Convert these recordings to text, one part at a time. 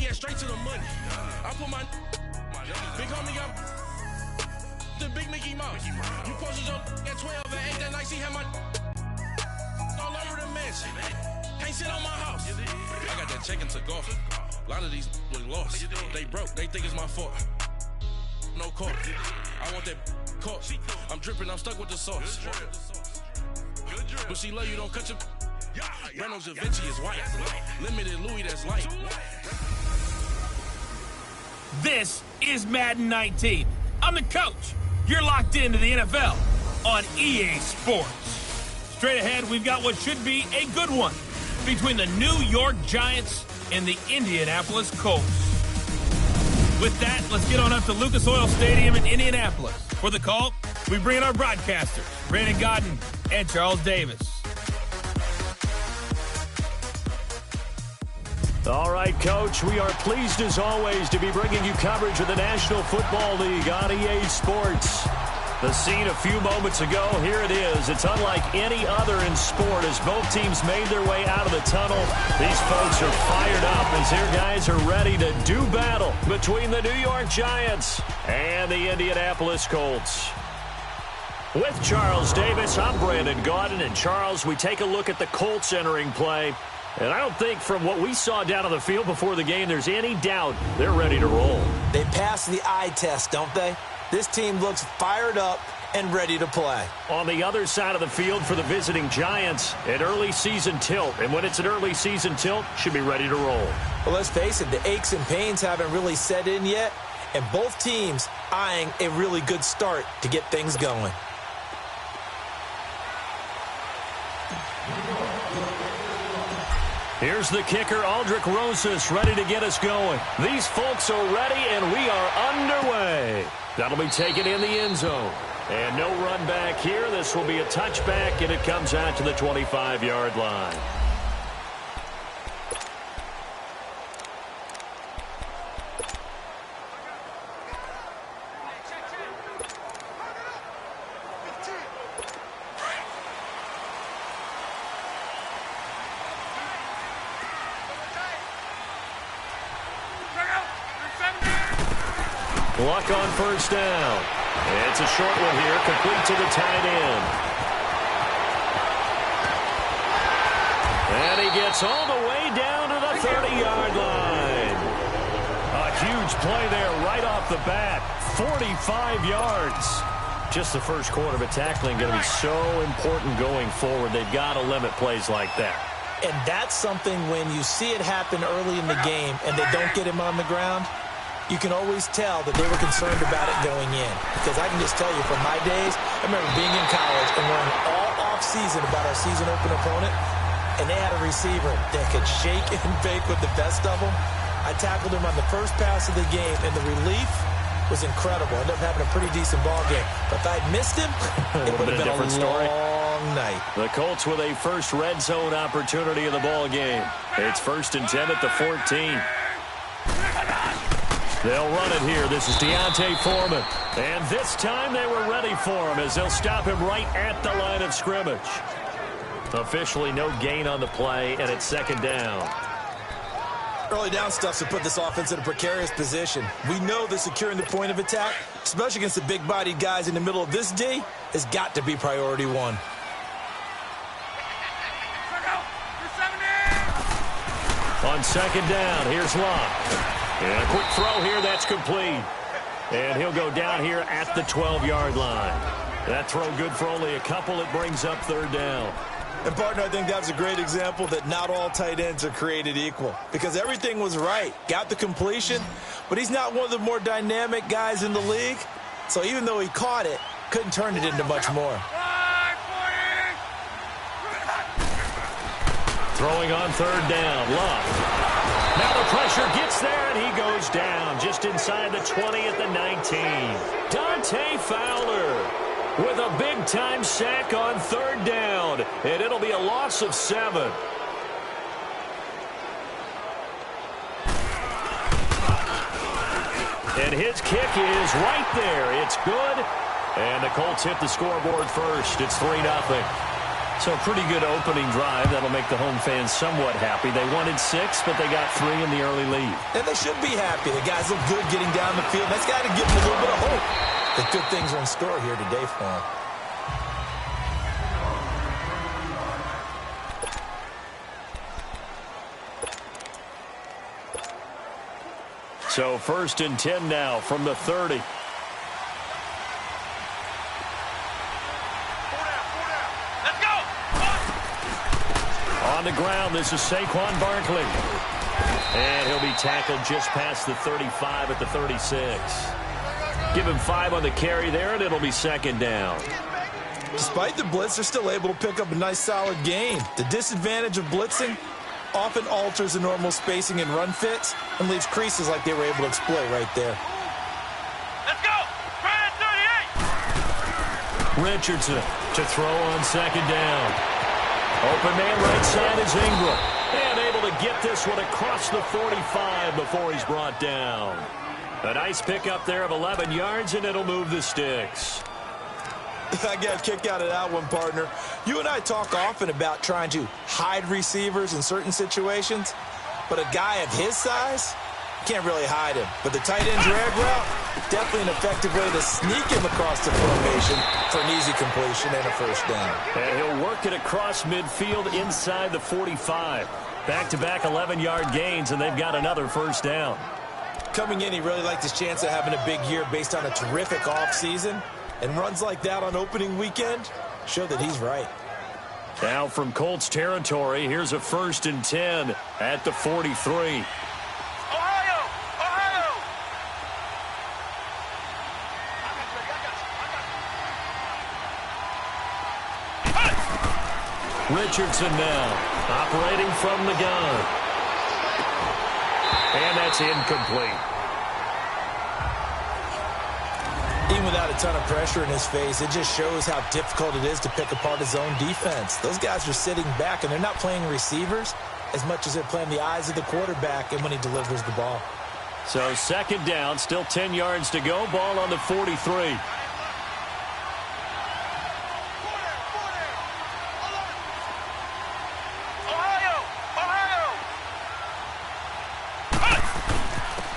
yeah, straight to the money. I put my big homie got the big Mickey Mouse. You posted your at 12 and 8 that night, she had my all over the mansion. Can't sit on my house. I got that check into golf. A lot of these look lost. They broke, they think it's my fault. No court. I want that court. I'm dripping, I'm stuck with the sauce. But she love you, don't cut your Reynolds Da Vinci is white. Limited Louis, that's light. This is Madden 19. I'm the coach. You're locked into the NFL on EA Sports. Straight ahead, we've got what should be a good one between the New York Giants and the Indianapolis Colts. With that, let's get on up to Lucas Oil Stadium in Indianapolis. For the call, we bring in our broadcasters, Brandon Godden and Charles Davis. All right, Coach, we are pleased as always to be bringing you coverage of the National Football League on EA Sports. The scene a few moments ago, here it is. It's unlike any other in sport as both teams made their way out of the tunnel. These folks are fired up as their guys are ready to do battle between the New York Giants and the Indianapolis Colts. With Charles Davis, I'm Brandon Gaudin. And Charles, we take a look at the Colts entering play. And I don't think from what we saw down on the field before the game there's any doubt they're ready to roll. They passed the eye test, don't they? This team looks fired up and ready to play. On the other side of the field for the visiting Giants, an early season tilt. And when it's an early season tilt, should be ready to roll. Well, let's face it, the aches and pains haven't really set in yet. And both teams eyeing a really good start to get things going. Here's the kicker, Aldrick Rosas, ready to get us going. These folks are ready, and we are underway. That'll be taken in the end zone. And no run back here. This will be a touchback, and it comes out to the 25-yard line. Luck on first down. It's a short one here, complete to the tight end. And he gets all the way down to the 30-yard line. A huge play there right off the bat. 45 yards. Just the first quarter of a tackling going to be so important going forward. They've got to limit plays like that. And that's something when you see it happen early in the game and they don't get him on the ground, you can always tell that they were concerned about it going in. Because I can just tell you from my days, I remember being in college and learning all off-season about our season open opponent, and they had a receiver that could shake and bake with the best of them. I tackled him on the first pass of the game, and the relief was incredible. I ended up having a pretty decent ball game. But if I'd missed him, it would have been a long night. The Colts with a first red zone opportunity in the ball game. It's 1st and 10 at the 14. They'll run it here. This is Deontay Foreman. And this time they were ready for him as they'll stop him right at the line of scrimmage. Officially no gain on the play, and it's 2nd down. Early down stuff to put this offense in a precarious position. We know that securing the point of attack, especially against the big-bodied guys in the middle of this D, has got to be priority one. On 2nd down, here's Locke. And a quick throw here, that's complete. And he'll go down here at the 12-yard line. That throw good for only a couple. It brings up 3rd down. And, partner, I think that's a great example that not all tight ends are created equal. Because everything was right. Got the completion, but he's not one of the more dynamic guys in the league. So even though he caught it, couldn't turn it into much more. Throwing on 3rd down, Love. Now the pressure gets there, and he goes down just inside the 20 at the 19. Dante Fowler with a big-time sack on 3rd down, and it'll be a loss of 7. And his kick is right there. It's good, and the Colts hit the scoreboard first. It's 3-0. So pretty good opening drive. That'll make the home fans somewhat happy. They wanted 6, but they got 3 in the early lead. And they should be happy. The guys look good getting down the field. That's got to give them a little bit of hope that good things are in store here today for them. So 1st and 10 now from the 30. On the ground, this is Saquon Barkley. And he'll be tackled just past the 35 at the 36. Give him 5 on the carry there, and it'll be 2nd down. Despite the blitz, they're still able to pick up a nice, solid gain. The disadvantage of blitzing often alters the normal spacing and run fits and leaves creases like they were able to exploit right there. Let's go! Brad 38! Richardson to throw on 2nd down. Open man right side is Ingram. And able to get this one across the 45 before he's brought down. A nice pickup there of 11 yards, and it'll move the sticks. I got a kick out of that one, partner. You and I talk often about trying to hide receivers in certain situations, but a guy of his size, can't really hide him. But the tight end drag route, definitely an effective way to sneak him across the formation for an easy completion and a 1st down. And he'll work it across midfield inside the 45. Back-to-back 11-yard gains, and they've got another 1st down. Coming in, he really liked his chance of having a big year based on a terrific offseason. And runs like that on opening weekend show that he's right. Now from Colts territory, here's a 1st and 10 at the 43. Ohio! Ohio! Richardson now operating from the gun. And that's incomplete. Even without a ton of pressure in his face, it just shows how difficult it is to pick apart his own defense. Those guys are sitting back, and they're not playing receivers as much as they're playing the eyes of the quarterback and when he delivers the ball. So 2nd down, still 10 yards to go. Ball on the 43.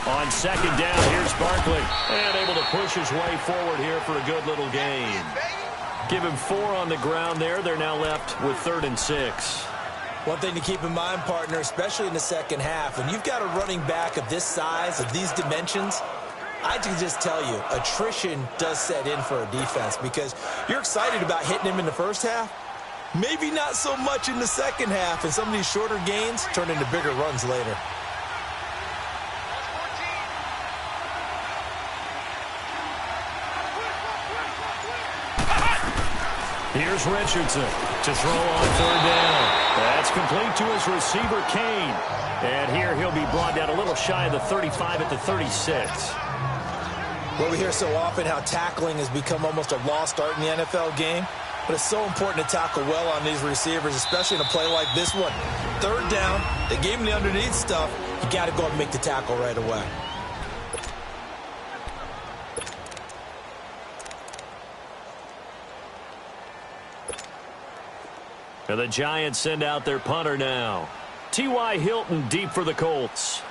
On 2nd down, here's Barkley. And able to push his way forward here for a good little gain. Give him 4 on the ground there. They're now left with 3rd and 6. One thing to keep in mind, partner, especially in the second half, when you've got a running back of this size, of these dimensions, I can just tell you, attrition does set in for a defense because you're excited about hitting him in the first half. Maybe not so much in the second half, and some of these shorter gains turn into bigger runs later. Here's Richardson to throw on 3rd down. That's complete to his receiver, Kane. And here he'll be brought down a little shy of the 35 at the 36. Well, we hear so often how tackling has become almost a lost art in the NFL game. But it's so important to tackle well on these receivers, especially in a play like this one. 3rd down, they gave him the underneath stuff. You got to go and make the tackle right away. And the Giants send out their punter now. T.Y. Hilton deep for the Colts.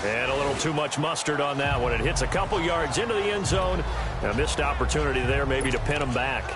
And a little too much mustard on that one. It hits a couple yards into the end zone. A missed opportunity there maybe to pin them back.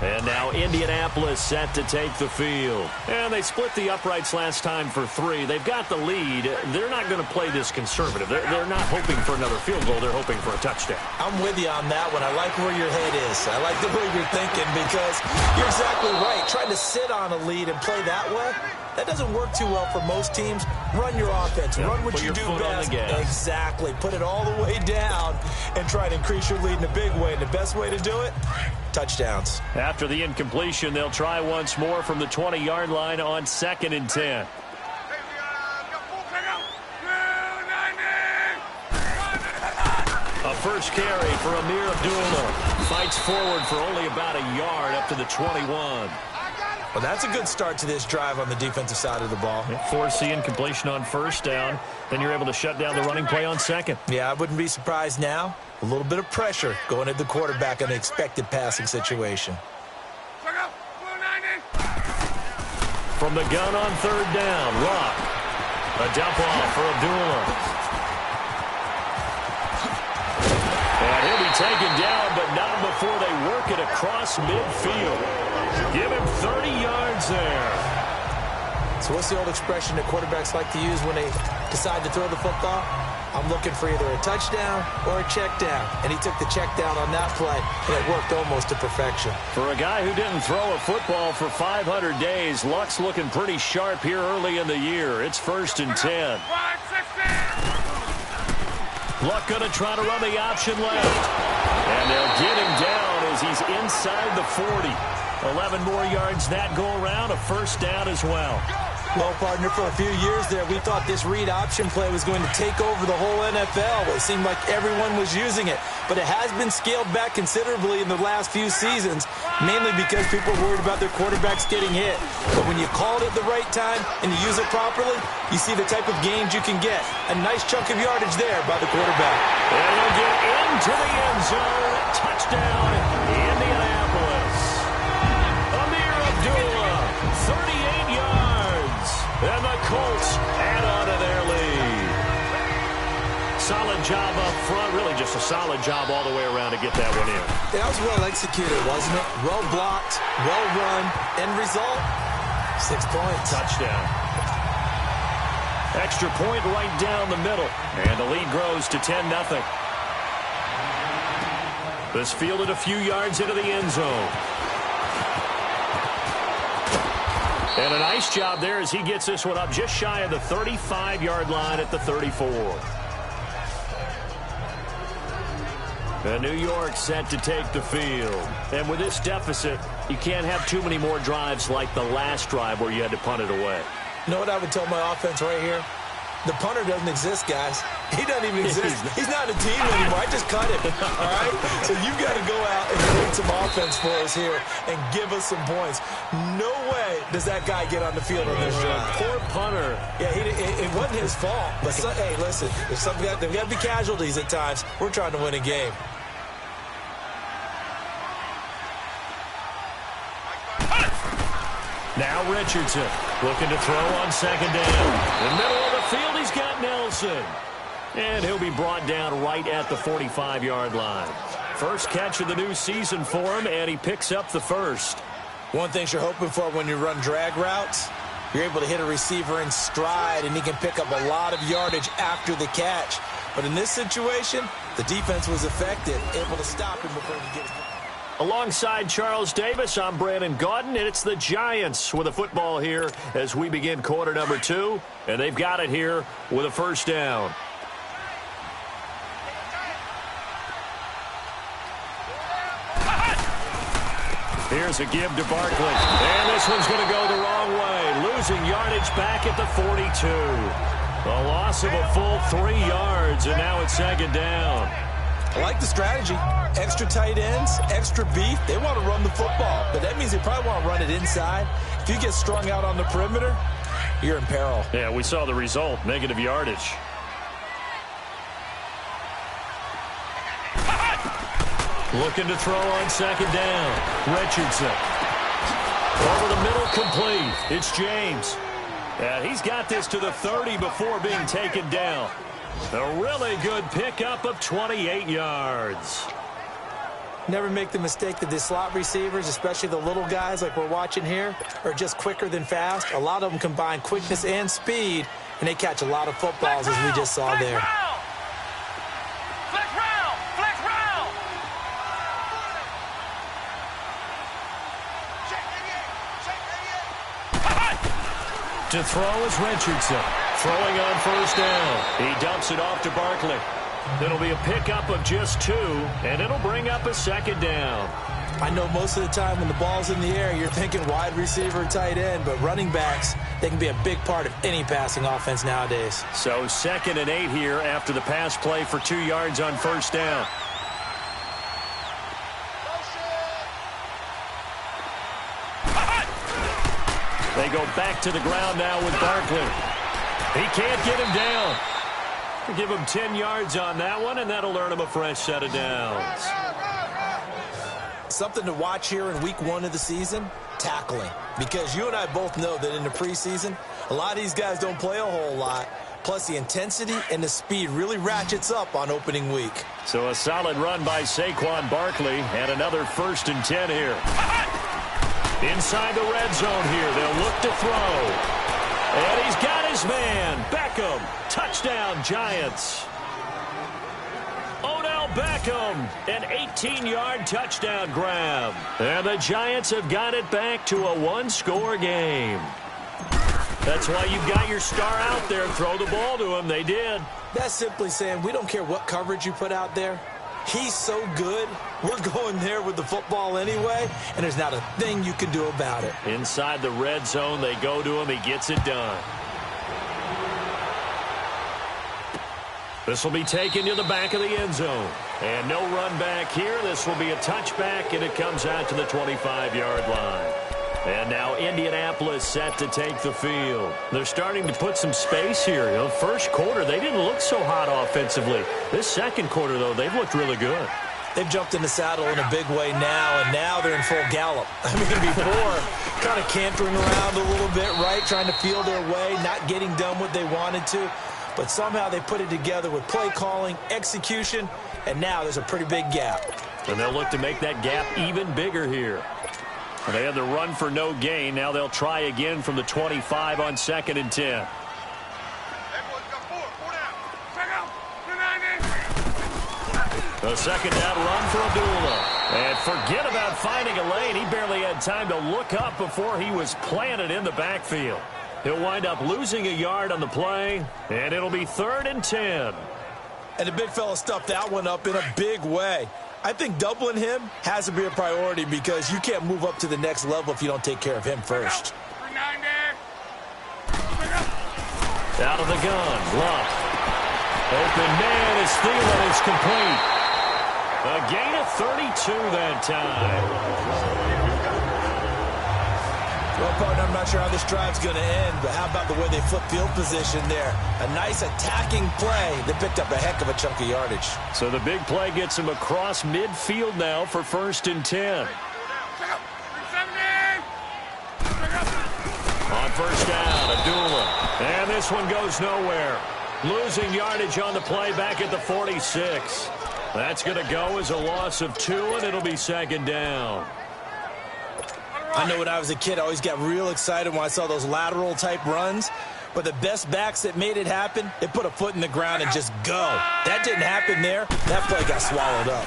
And now Indianapolis set to take the field. And they split the uprights last time for 3. They've got the lead. They're not going to play this conservative. They're not hoping for another field goal. They're hoping for a touchdown. I'm with you on that one. I like where your head is. I like the way you're thinking because you're exactly right. Trying to sit on a lead and play that way, that doesn't work too well for most teams. Run your offense. Run what you do best. Exactly. Put it all the way down and try to increase your lead in a big way. And the best way to do it, touchdowns. After the incompletion, they'll try once more from the 20-yard line on 2nd and 10. A first carry for Amir Abdullah. Fights forward for only about a yard up to the 21. Well, that's a good start to this drive on the defensive side of the ball. Forcing completion on first down. Then you're able to shut down the running play on second. Yeah, I wouldn't be surprised now. A little bit of pressure going at the quarterback in the expected passing situation. From the gun on third down, Rock. A dump off for Abdullah. And he'll be taken down, but not before they work it across midfield. Give him 30 yards there. So what's the old expression that quarterbacks like to use when they decide to throw the football? I'm looking for either a touchdown or a check down. And he took the check down on that play, and it worked almost to perfection. For a guy who didn't throw a football for 500 days, Luck's looking pretty sharp here early in the year. It's 1st and 10. Luck going to try to run the option left. And they'll get him down as he's inside the 40. 11 more yards that go around, a first down as well. Well, partner, for a few years there, we thought this read option play was going to take over the whole NFL. It seemed like everyone was using it. But it has been scaled back considerably in the last few seasons, mainly because people are worried about their quarterbacks getting hit. But when you call it at the right time and you use it properly, you see the type of gains you can get. A nice chunk of yardage there by the quarterback. And he'll get into the end zone. Touchdown, Indianapolis. Amir Abdullah, 38 yards. And the Colts add on to their lead. Solid job up front. Really just a solid job all the way around to get that one in. That was well executed, wasn't it? Well blocked, well run. End result, 6 points. Touchdown. Extra point right down the middle. And the lead grows to 10-0. This fielded a few yards into the end zone. And a nice job there as he gets this one up just shy of the 35-yard line at the 34. And New York set to take the field. And with this deficit, you can't have too many more drives like the last drive where you had to punt it away. You know what I would tell my offense right here? The punter doesn't exist, guys. He doesn't even exist. He's not a team anymore. I just cut him, all right? So you've got to go out and create some offense for us here and give us some points. No way does that guy get on the field on this drive. Poor punter. Yeah, it wasn't his fault. But, hey, listen, there's got to be casualties at times. We're trying to win a game. Now Richardson looking to throw on second down. In the middle of the field, he's got Nelson. And he'll be brought down right at the 45-yard line. First catch of the new season for him, and he picks up the first. One thing you're hoping for when you run drag routes, you're able to hit a receiver in stride, and he can pick up a lot of yardage after the catch. But in this situation, the defense was effective, able to stop him before he gets it. Alongside Charles Davis, I'm Brandon Gaudin, and it's the Giants with a football here as we begin quarter number 2, and they've got it here with a first down. Here's a give to Barkley, and this one's going to go the wrong way, losing yardage back at the 42. A loss of a full 3 yards, and now it's second down. I like the strategy. Extra tight ends, extra beef. They want to run the football, but that means they probably want to run it inside. If you get strung out on the perimeter, you're in peril. Yeah, we saw the result, negative yardage. Looking to throw on second down. Richardson. Over the middle, complete. It's James. And he's got this to the 30 before being taken down. A really good pickup of 28 yards. Never make the mistake that the slot receivers, especially the little guys like we're watching here, are just quicker than fast. A lot of them combine quickness and speed, and they catch a lot of footballs, as we just saw there. To throw is Richardson. Throwing on first down. He dumps it off to Barkley. It'll be a pickup of just 2, and it'll bring up a second down. I know most of the time when the ball's in the air, you're thinking wide receiver, tight end, but running backs, they can be a big part of any passing offense nowadays. So 2nd and 8 here after the pass play for 2 yards on first down. They go back to the ground now with Barkley. He can't get him down. Give him 10 yards on that one, and that'll earn him a fresh set of downs. Something to watch here in week 1 of the season, tackling. Because you and I both know that in the preseason, a lot of these guys don't play a whole lot. Plus, the intensity and the speed really ratchets up on opening week. So a solid run by Saquon Barkley, and another 1st and 10 here. Inside the red zone here, they'll look to throw. And he's got his man, Beckham. Touchdown, Giants. Odell Beckham, an 18-yard touchdown grab. And the Giants have got it back to a 1-score game. That's why you've got your star out there. Throw the ball to him. They did. That's simply saying we don't care what coverage you put out there. He's so good, we're going there with the football anyway, and there's not a thing you can do about it. Inside the red zone, they go to him. He gets it done. This will be taken to the back of the end zone. And no run back here. This will be a touchback, and it comes out to the 25-yard line. And now Indianapolis set to take the field. They're starting to put some space here. You know, first quarter, they didn't look so hot offensively. This second quarter, though, they've looked really good. They've jumped in the saddle in a big way now, and now they're in full gallop. I mean, before, kind of cantering around a little bit, right, trying to feel their way, not getting done what they wanted to. But somehow they put it together with play calling, execution, and now there's a pretty big gap. And they'll look to make that gap even bigger here. They had the run for no gain. Now they'll try again from the 25 on 2nd and 10. The second down run for Abdullah. And forget about finding a lane. He barely had time to look up before he was planted in the backfield. He'll wind up losing a yard on the play, and it'll be 3rd and 10. And the big fella stuffed that one up in a big way. I think doubling him has to be a priority because you can't move up to the next level if you don't take care of him first. Out of the gun, Luck. Open man is Thielen, is complete. A gain of 32 that time. Well, partner, I'm not sure how this drive's going to end, but how about the way they flip field position there? A nice attacking play that picked up a heck of a chunk of yardage. So the big play gets him across midfield now for 1st and 10. On first down, Abdullah. And this one goes nowhere. Losing yardage on the play back at the 46. That's going to go as a loss of 2, and it'll be 2nd down. I know when I was a kid, I always got real excited when I saw those lateral-type runs. But the best backs that made it happen, they put a foot in the ground and just go. That didn't happen there. That play got swallowed up.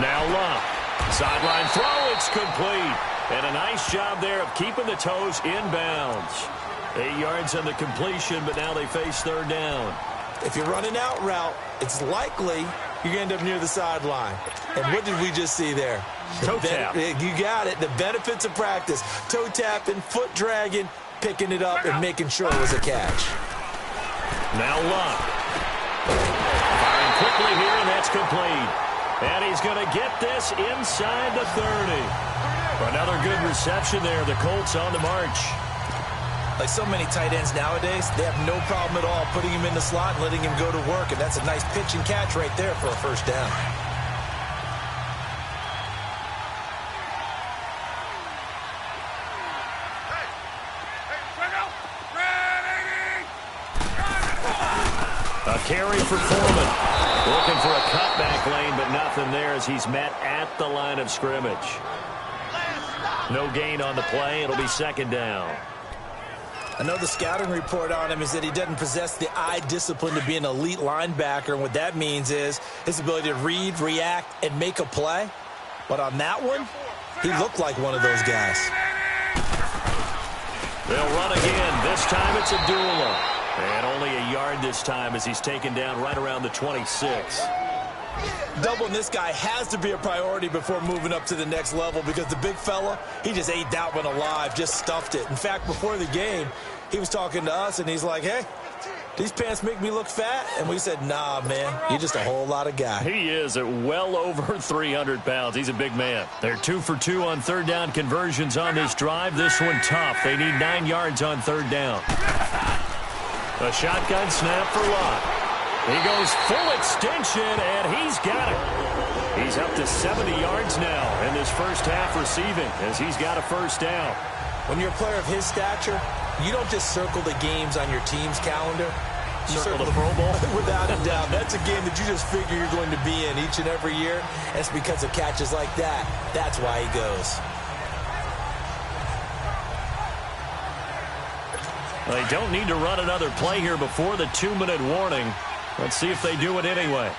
Now Luck. Sideline throw, it's complete. And a nice job there of keeping the toes inbounds. 8 yards on the completion, but now they face 3rd down. If you're running out route, it's likely you're going to end up near the sideline. And what did we just see there? Toe tap. You got it. The benefits of practice. Toe tapping, foot dragging, picking it up, and making sure it was a catch. Now Luck. Firing quickly here, and that's complete. And he's going to get this inside the 30. Another good reception there. The Colts on the march. Like so many tight ends nowadays, they have no problem at all putting him in the slot and letting him go to work. And that's a nice pitch and catch right there for a 1st down. A carry for Foreman. Looking for a cutback lane, but nothing there as he's met at the line of scrimmage. No gain on the play. It'll be 2nd down. I know the scouting report on him is that he doesn't possess the eye discipline to be an elite linebacker. And what that means is his ability to read, react, and make a play. But on that one, he looked like one of those guys. They'll run again. This time it's Abdullah. And only a yard this time as he's taken down right around the 26. Doubling this guy has to be a priority before moving up to the next level because the big fella, he just ate that one alive, just stuffed it. In fact, before the game, he was talking to us, and he's like, hey, these pants make me look fat? And we said, nah, man, you're just a whole lot of guy. He is at well over 300 pounds. He's a big man. They're 2 for 2 on third down conversions on this drive. This one tough. They need 9 yards on third down. A shotgun snap for Locke. He goes full extension, and he's got it. He's up to 70 yards now in this first half receiving as he's got a first down. When you're a player of his stature, you don't just circle the games on your team's calendar. You circle the Pro Bowl? Without a doubt. That's a game that you just figure you're going to be in each and every year. And it's because of catches like that. That's why he goes. They don't need to run another play here before the 2-minute warning. Let's see if they do it anyway.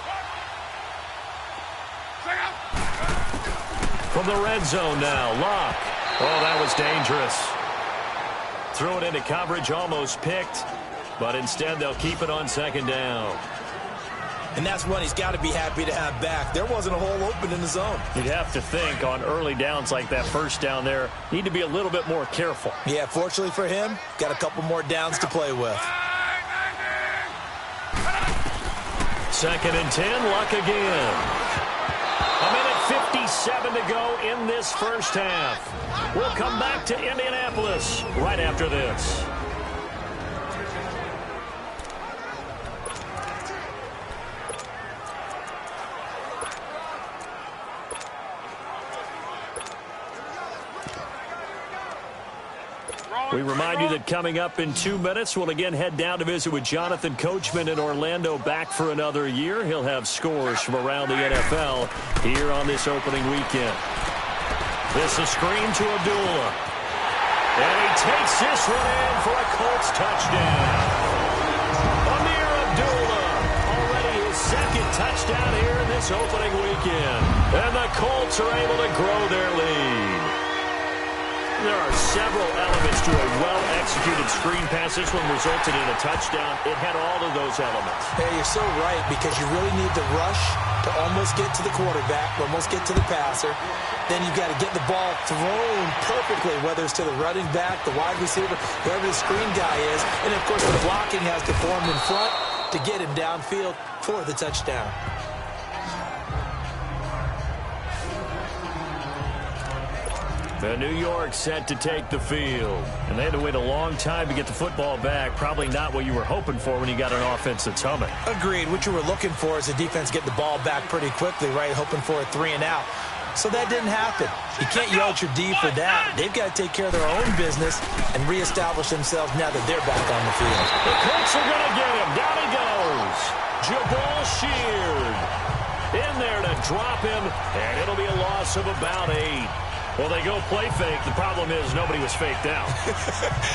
From the red zone now, Locke. Oh, that was dangerous. Threw it into coverage, almost picked, but instead they'll keep it on second down. And that's one he's got to be happy to have back. There wasn't a hole open in the zone. You'd have to think on early downs like that first down there, need to be a little bit more careful. Yeah, fortunately for him, got a couple more downs to play with. 2nd and 10, Luck again. A minute 57 to go in this first half. We'll come back to Indianapolis right after this. We remind you that coming up in 2 minutes, we'll again head down to visit with Jonathan Coachman in Orlando, back for another year. He'll have scores from around the NFL here on this opening weekend. This is a screen to Abdullah. And he takes this one in for a Colts touchdown. Amir Abdullah, already his 2nd touchdown here in this opening weekend. And the Colts are able to grow their lead. There are several elements to a well-executed screen pass. This one resulted in a touchdown. It had all of those elements. Hey, you're so right, because you really need the rush to almost get to the quarterback, almost get to the passer. Then you've got to get the ball thrown perfectly, whether it's to the running back, the wide receiver, whoever the screen guy is. And, of course, the blocking has to form in front to get him downfield for the touchdown. The New York set to take the field. And they had to wait a long time to get the football back. Probably not what you were hoping for when you got an offense that's humming. Agreed. What you were looking for is the defense get the ball back pretty quickly, right? Hoping for a 3 and out. So that didn't happen. You can't yell at your D for that. They've got to take care of their own business and reestablish themselves now that they're back on the field. The Colts are going to get him. Down he goes. Jabal Sheard in there to drop him, and it'll be a loss of about 8. Well, they go play fake. The problem is nobody was faked out.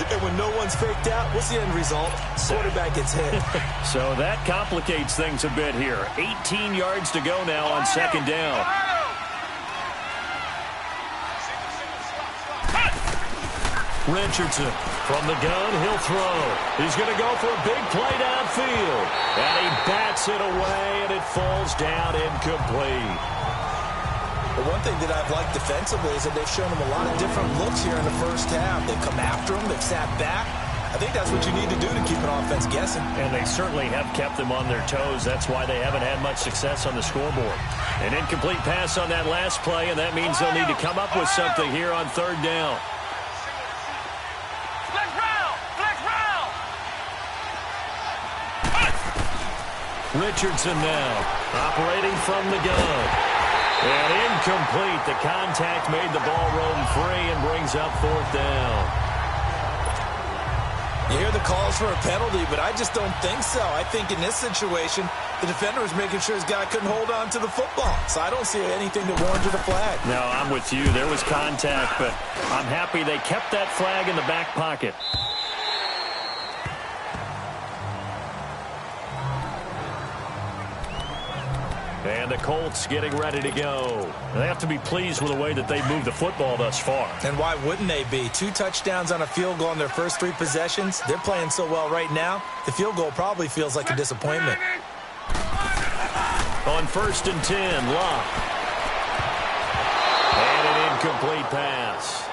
And when no one's faked out, what's the end result? Quarterback gets hit. So that complicates things a bit here. 18 yards to go now on second down. Richardson from the gun. He'll throw. He's going to go for a big play downfield. And he bats it away, and it falls down incomplete. The one thing that I've liked defensively is that they've shown him a lot of different looks here in the first half. They've come after him. They've sat back. I think that's what you need to do to keep an offense guessing. And they certainly have kept them on their toes. That's why they haven't had much success on the scoreboard. An incomplete pass on that last play, and that means they'll need to come up with something here on third down. Richardson now operating from the gun. And incomplete. The contact made the ball roam free and brings up fourth down. You hear the calls for a penalty, but I just don't think so. I think in this situation, the defender was making sure his guy couldn't hold on to the football. So I don't see anything that warranted a flag. No, I'm with you. There was contact, but I'm happy they kept that flag in the back pocket. And And the Colts getting ready to go. They have to be pleased with the way that they moved the football thus far. And why wouldn't they be? 2 touchdowns on a field goal in their first 3 possessions. They're playing so well right now, the field goal probably feels like a disappointment. On 1st and 10, Locke. And an incomplete pass.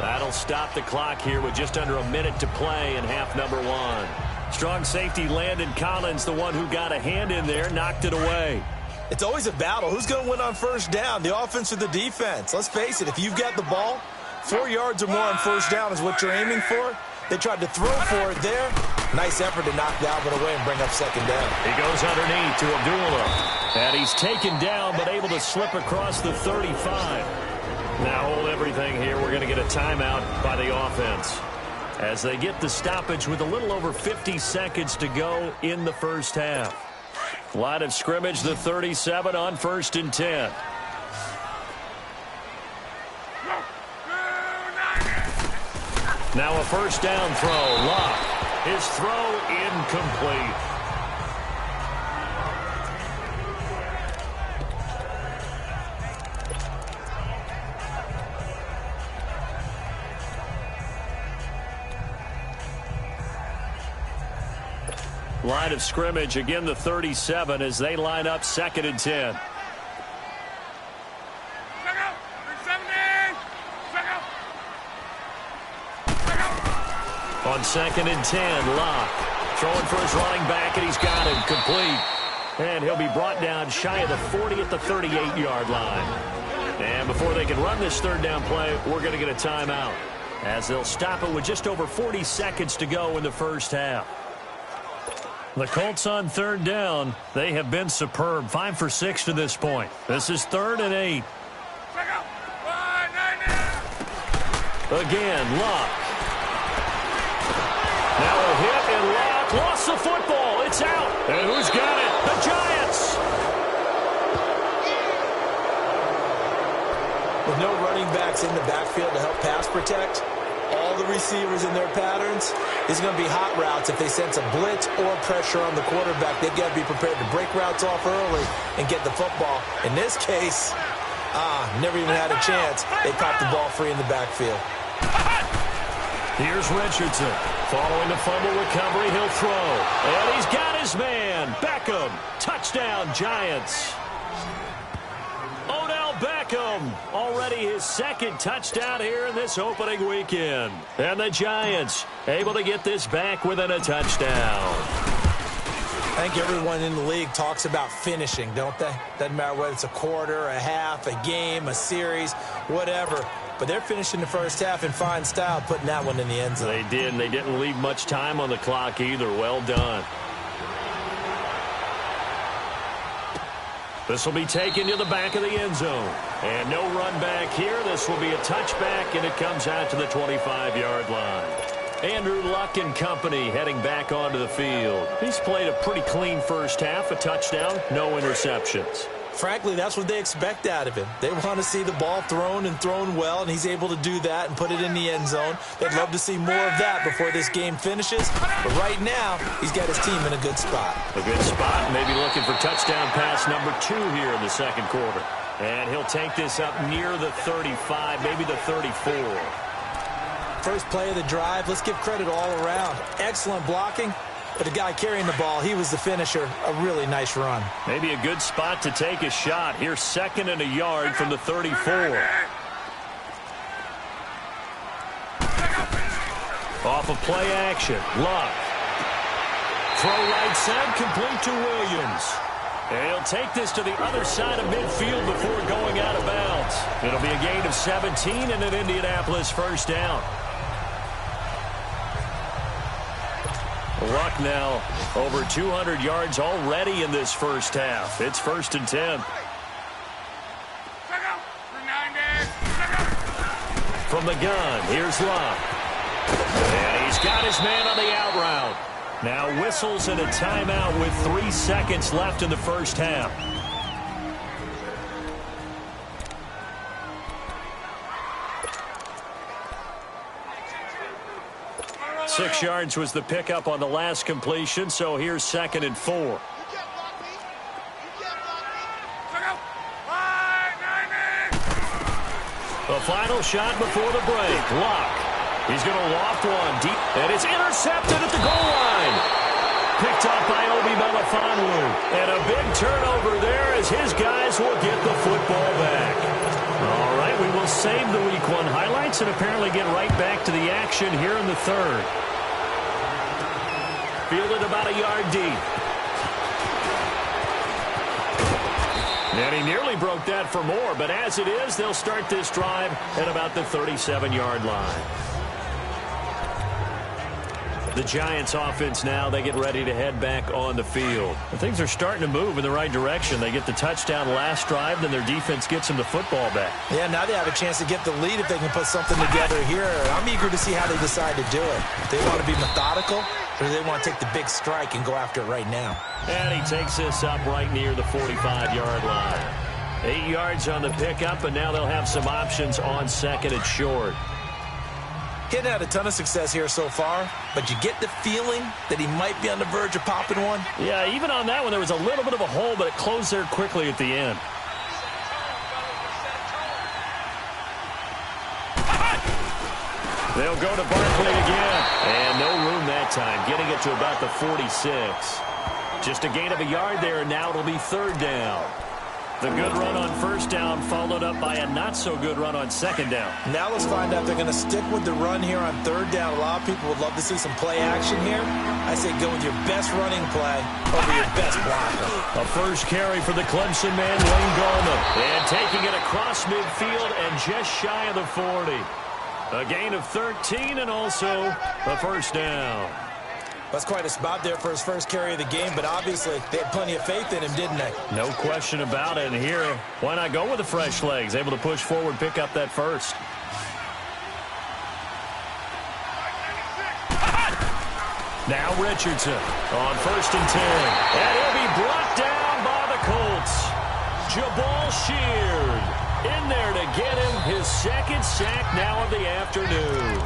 That'll stop the clock here with just under a minute to play in half number 1. Strong safety Landon Collins, the one who got a hand in there, knocked it away. It's always a battle. Who's going to win on first down, the offense or the defense? Let's face it, if you've got the ball, 4 yards or more on first down is what you're aiming for. They tried to throw for it there. Nice effort to knock Dalvin away and bring up second down. He goes underneath to Abdullah. And he's taken down but able to slip across the 35. Now hold everything here. We're going to get a timeout by the offense as they get the stoppage with a little over 50 seconds to go in the first half. Line of scrimmage, the 37 on 1st and 10. Now a first down throw. Locke. His throw incomplete. Line of scrimmage, again the 37 as they line up 2nd and 10. On 2nd and 10, Locke throwing for his running back, and he's got him complete. And he'll be brought down shy of the 40 at the 38-yard line. And before they can run this 3rd down play, we're going to get a timeout as they'll stop it with just over 40 seconds to go in the first half. The Colts on 3rd down. They have been superb. 5 for 6 to this point. This is 3rd and 8. Again, Locke. Now a hit, and Locke lost the football. It's out. And who's got it? The Giants. With no running backs in the backfield to help pass protect, all the receivers in their patterns, these are going to be hot routes. If they sense a blitz or pressure on the quarterback, they've got to be prepared to break routes off early and get the football. In this case, never even had a chance. They popped the ball free in the backfield. Here's Richardson. Following the fumble recovery, he'll throw. And he's got his man. Beckham. Touchdown, Giants. Odell Beckham. Already his 2nd touchdown here in this opening weekend. And the Giants able to get this back within a touchdown. I think everyone in the league talks about finishing, don't they? Doesn't matter whether it's a quarter, a half, a game, a series, whatever. But they're finishing the first half in fine style, putting that one in the end zone. They did, and they didn't leave much time on the clock either. Well done. This will be taken to the back of the end zone. And no run back here. This will be a touchback, and it comes out to the 25-yard line. Andrew Luck and company heading back onto the field. He's played a pretty clean first half, a touchdown, no interceptions. Frankly, that's what they expect out of him. They want to see the ball thrown and thrown well, and he's able to do that and put it in the end zone. They'd love to see more of that before this game finishes. But right now, he's got his team in a good spot. A good spot, maybe looking for touchdown pass number 2 here in the 2nd quarter. And he'll take this up near the 35, maybe the 34. First play of the drive, let's give credit all around. Excellent blocking. But the guy carrying the ball, he was the finisher. A really nice run. Maybe a good spot to take a shot. Here's 2nd and a yard from the 34. Off of play action. Luck. Throw right side, complete to Williams. And he'll take this to the other side of midfield before going out of bounds. It'll be a gain of 17 and an Indianapolis first down. Luck now over 200 yards already in this first half. It's 1st and 10. From the gun, here's Luck. And he's got his man on the out route. Now whistles and a timeout with 3 seconds left in the first half. Six yards was the pickup on the last completion, so here's 2nd and 4. final shot before the break. Luck. He's going to loft one deep, and it's intercepted at the goal line. Picked up by Obi Melifonwu. And a big turnover there as his guys will get the football back. All right, we will save the Week 1 highlights and apparently get right back to the action here in the third. Fielded about a yard deep. And he nearly broke that for more, but as it is, they'll start this drive at about the 37-yard line. The Giants offense now, they get ready to head back on the field. And things are starting to move in the right direction. They get the touchdown last drive, then their defense gets them the football back. Yeah, now they have a chance to get the lead if they can put something together here. I'm eager to see how they decide to do it. They want to be methodical, or do they want to take the big strike and go after it right now? And he takes this up right near the 45-yard line. 8 yards on the pickup, and now they'll have some options on second and short. Getting had a ton of success here so far, but you get the feeling that he might be on the verge of popping one. Yeah, even on that one, there was a little bit of a hole, but it closed there quickly at the end. They'll go to Barkley again. And no room that time, getting it to about the 46. Just a gain of a yard there, and now it'll be third down. The good run on first down followed up by a not-so-good run on second down. Now let's find out if they're going to stick with the run here on third down. A lot of people would love to see some play action here. I say go with your best running play over your best blocker. A first carry for the Clemson man, Wayne Gallman. And taking it across midfield and just shy of the 40. A gain of 13 and also a first down. That's quite a spot there for his first carry of the game, but obviously they had plenty of faith in him, didn't they? No question about it. And here, why not go with the fresh legs? Able to push forward, pick up that first. Now Richardson on first and 10. And he'll be brought down by the Colts. Jabal Sheard in there to get him his second sack now of the afternoon.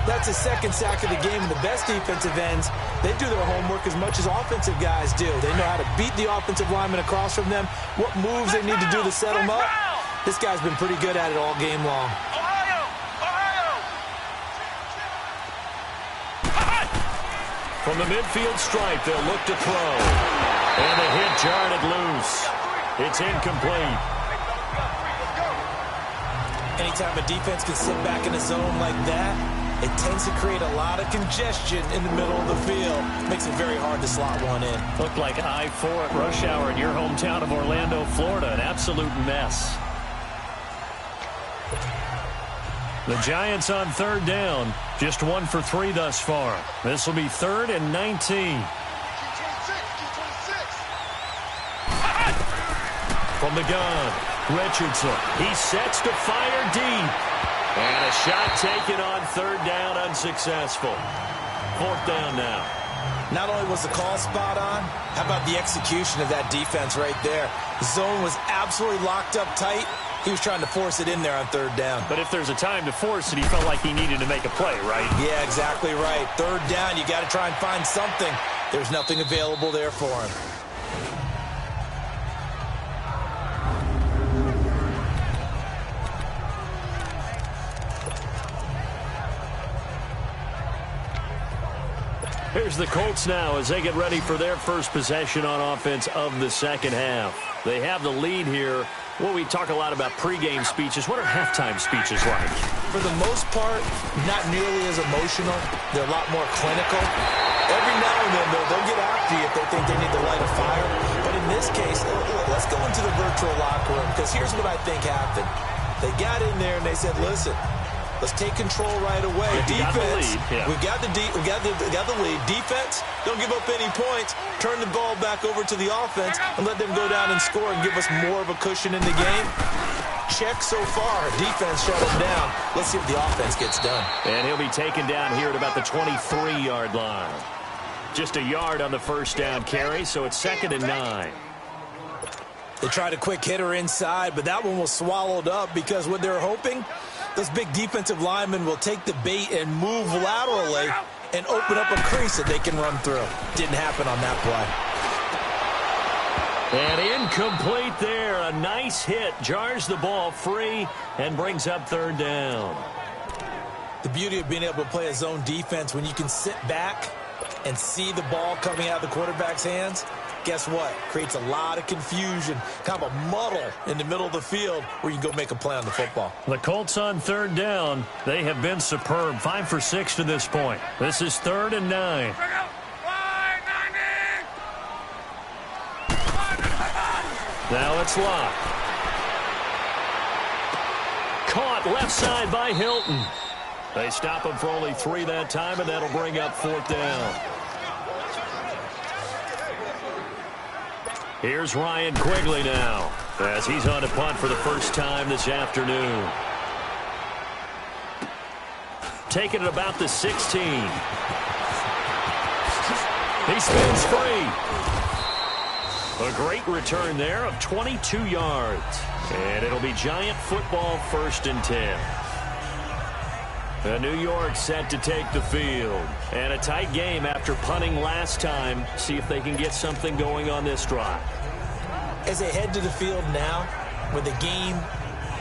That's his second sack of the game, and the best defensive ends, they do their homework as much as offensive guys do. They know how to beat the offensive lineman across from them, what moves they need to do to set them up. This guy's been pretty good at it all game long. From the midfield stripe, they'll look to throw. And the hit jarred it loose. It's incomplete. Anytime a defense can sit back in a zone like that, it tends to create a lot of congestion in the middle of the field. Makes it very hard to slot one in. Looked like I-4 at rush hour in your hometown of Orlando, Florida. An absolute mess. The Giants on third down. Just 1 for 3 thus far. This will be 3rd and 19. From the gun, Richardson. He sets to fire deep. And a shot taken on third down, unsuccessful. 4th down now. Not only was the call spot on, how about the execution of that defense right there? The zone was absolutely locked up tight. He was trying to force it in there on third down. But if there's a time to force it, he felt like he needed to make a play, right? Yeah, exactly right. Third down, you got to try and find something. There's nothing available there for him. Here's the Colts now as they get ready for their first possession on offense of the second half. They have the lead here. Well, we talk a lot about pregame speeches. What are halftime speeches like? For the most part, not nearly as emotional. They're a lot more clinical. Every now and then, they'll get after you if they think they need to light a fire. But in this case, let's go into the virtual locker room, because here's what I think happened. They got in there and they said, listen, let's take control right away. Defense, we got the lead. Defense, don't give up any points. Turn the ball back over to the offense and let them go down and score and give us more of a cushion in the game. Check so far. Defense shut him down. Let's see if the offense gets done. And he'll be taken down here at about the 23-yard line. Just a yard on the first down carry, so it's 2nd and 9. They tried a quick hitter inside, but that one was swallowed up because what they're hoping, those big defensive linemen will take the bait and move laterally and open up a crease that they can run through. Didn't happen on that play. And incomplete there. A nice hit. Jars the ball free and brings up third down. The beauty of being able to play a zone defense when you can sit back and see the ball coming out of the quarterback's hands, guess what? Creates a lot of confusion, kind of a muddle in the middle of the field where you can go make a play on the football. The Colts on third down. They have been superb. 5 for 6 to this point. This is 3rd and 9. Now it's Locke. Caught left side by Hilton. They stop him for only 3 that time, and that'll bring up 4th down. Here's Ryan Quigley now, as he's on a punt for the first time this afternoon. Taking it about the 16. He spins free. A great return there of 22 yards. And it'll be Giant football, 1st and 10. New York set to take the field. And a tight game after punting last time. See if they can get something going on this drive. As they head to the field now, with the game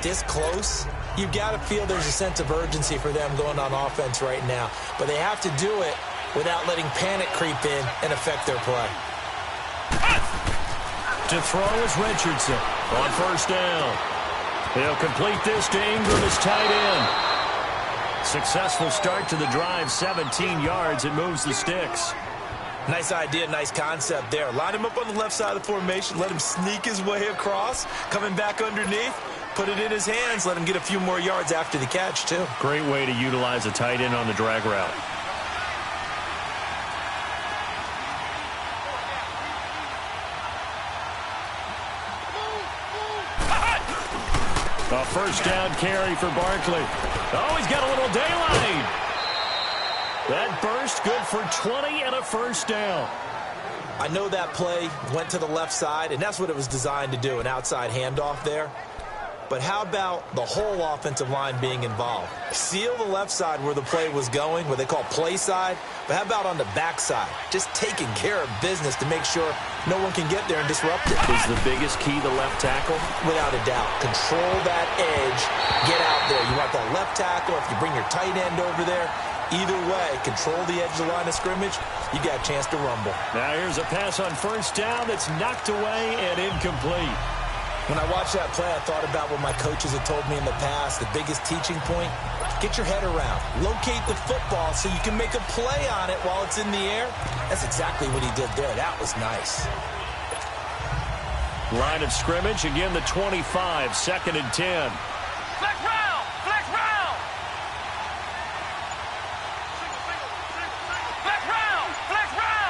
this close, you've got to feel there's a sense of urgency for them going on offense right now. But they have to do it without letting panic creep in and affect their play. To throw is Richardson on 1st down. He'll complete this to Ingram as tight end. Successful start to the drive, 17 yards, and moves the sticks. Nice idea, nice concept there. Line him up on the left side of the formation, let him sneak his way across, coming back underneath, put it in his hands, let him get a few more yards after the catch, too. Great way to utilize a tight end on the drag route. A 1st down carry for Barkley. Oh, he's got a little daylight. That burst good for 20 and a 1st down. I know that play went to the left side, and that's what it was designed to do, an outside handoff there. But how about the whole offensive line being involved? Seal the left side where the play was going, what they call play side. But how about on the back side? Just taking care of business to make sure no one can get there and disrupt it. Is the biggest key the left tackle? Without a doubt. Control that edge. Get out there. You want the left tackle. If you bring your tight end over there, either way, control the edge of the line of scrimmage, you got a chance to rumble. Now here's a pass on 1st down that's knocked away and incomplete. When I watched that play, I thought about what my coaches had told me in the past. The biggest teaching point, get your head around. Locate the football so you can make a play on it while it's in the air. That's exactly what he did there. That was nice. Line of scrimmage, again the 25, 2nd and 10. Flex round! Flex round! Flex round! Flex round!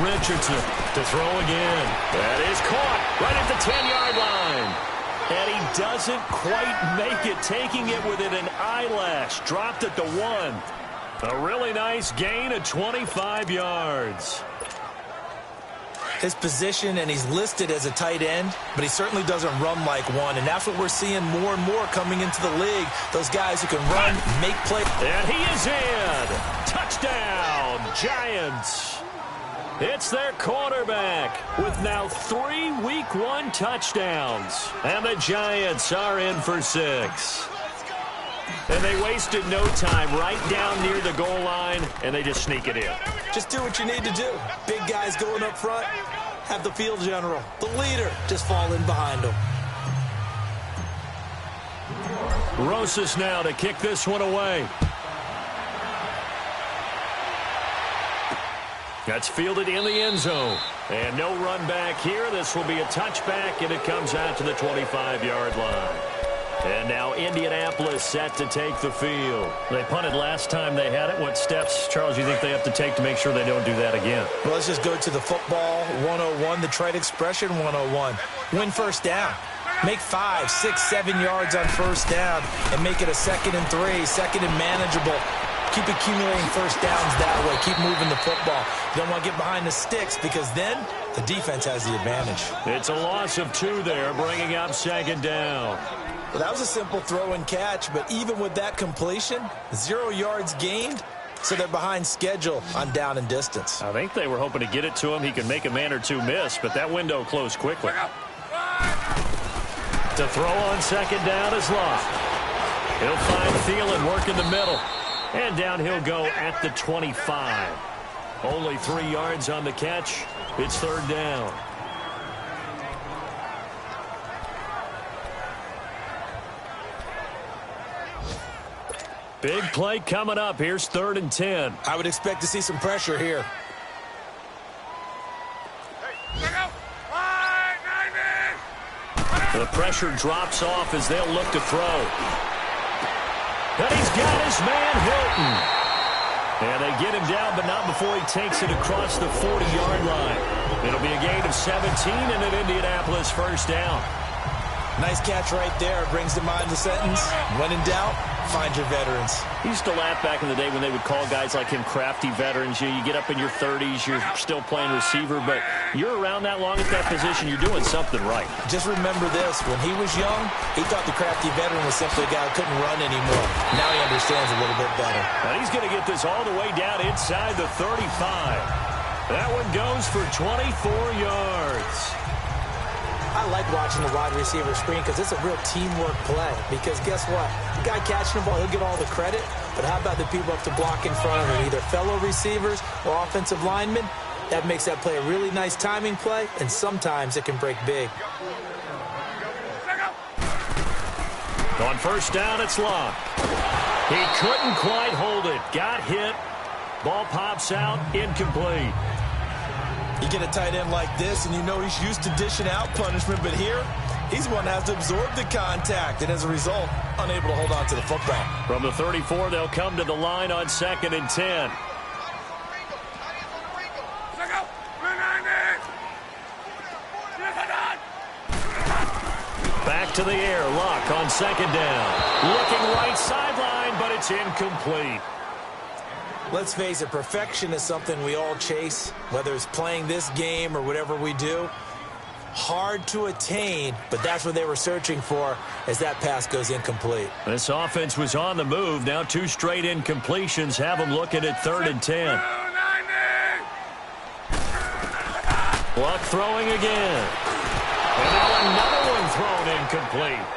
Richardson to throw again. That is caught right at the 10-yard line. And he doesn't quite make it, taking it within an eyelash. Dropped at the 1. A really nice gain of 25 yards. His position, and he's listed as a tight end, but he certainly doesn't run like one, and that's what we're seeing more and more coming into the league. Those guys who can run, make plays. And he is in. Touchdown, Giants. It's their quarterback with now 3 Week 1 touchdowns. And the Giants are in for 6. And they wasted no time right down near the goal line, and they just sneak it in. Just do what you need to do. Big guys going up front, have the field general, the leader, just fall in behind them. Rosas now to kick this one away. That's fielded in the end zone. And no run back here. This will be a touchback, and it comes out to the 25-yard line. And now Indianapolis set to take the field. They punted last time they had it. What steps, Charles, do you think they have to take to make sure they don't do that again? Well, let's just go to the football 101, the trade expression 101. Win 1st down. Make 5, 6, 7 yards on 1st down and make it a 2nd and 3, 2nd and manageable. Keep accumulating 1st downs that way. Keep moving the football. You don't want to get behind the sticks because then the defense has the advantage. It's a loss of 2 there, bringing up 2nd down. Well, that was a simple throw and catch, but even with that completion, 0 yards gained, so they're behind schedule on down and distance. I think they were hoping to get it to him. He could make a man or two miss, but that window closed quickly. To throw on second down is Locke. He'll find Thielen work in the middle. And down he'll go at the 25. Only 3 yards on the catch. It's third down. Big play coming up. Here's 3rd and 10. I would expect to see some pressure here. The pressure drops off as they'll look to throw. And he's got his man, Hilton. And they get him down, but not before he takes it across the 40-yard line. It'll be a gain of 17 and an Indianapolis first down. Nice catch right there. Brings to mind the sentence, when in doubt, find your veterans. He used to laugh back in the day when they would call guys like him crafty veterans. You get up in your 30s, you're still playing receiver, but you're around that long at that position, you're doing something right. Just remember this. When he was young, he thought the crafty veteran was simply a guy who couldn't run anymore. Now he understands a little bit better. And he's going to get this all the way down inside the 35. That one goes for 24 yards. I like watching the wide receiver screen because it's a real teamwork play. Because guess what? The guy catching the ball, he'll get all the credit. But how about the people up to block in front of him, either fellow receivers or offensive linemen? That makes that play a really nice timing play, and sometimes it can break big. On first down, it's Locke. He couldn't quite hold it. Got hit. Ball pops out. Incomplete. You get a tight end like this, and you know he's used to dishing out punishment, but here, he's one that has to absorb the contact, and as a result, unable to hold on to the football. From the 34, they'll come to the line on 2nd and 10. Back to the air, Locke on 2nd down. Looking right sideline, but it's incomplete. Let's face it, perfection is something we all chase, whether it's playing this game or whatever we do. Hard to attain, but that's what they were searching for as that pass goes incomplete. This offense was on the move. Now 2 straight incompletions have them looking at 3rd and 10. Luck throwing again. And now another one thrown incomplete.